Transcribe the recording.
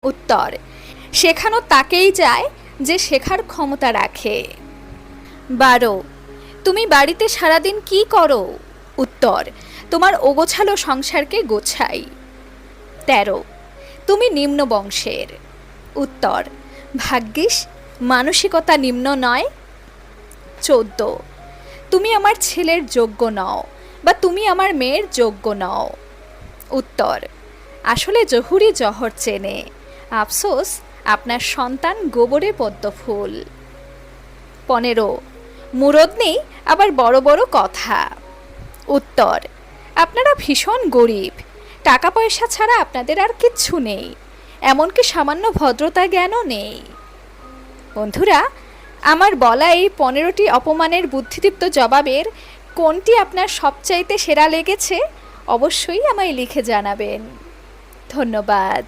উত্তর, শেখানো তাকেই যায় যে শেখার ক্ষমতা রাখে। 12, তুমি বাড়িতে সারাদিন কি করো? উত্তর, তোমার অগোছালো সংসারকে গোছাই। 13, তুমি নিম্ন বংশের। উত্তর, ভাগ্যিস মানসিকতা নিম্ন নয়। 14, তুমি আমার ছেলের যোগ্য নও বা তুমি আমার মেয়ের যোগ্য নও। উত্তর, আসলে জহুরি জহর চেনে, আফসোস আপনার সন্তান গোবরে পদ্ম ফুল। 15, মুরদ নেই আবার বড় বড় কথা। উত্তর, আপনারা ভীষণ গরিব, টাকা পয়সা ছাড়া আপনাদের আর কিচ্ছু নেই, এমনকি সামান্য ভদ্রতা জ্ঞানও নেই। বন্ধুরা, আমার বলা এই 15টি অপমানের বুদ্ধিদীপ্ত জবাবের কোনটি আপনার সবচাইতে সেরা লেগেছে অবশ্যই আমায় লিখে জানাবেন। ধন্যবাদ।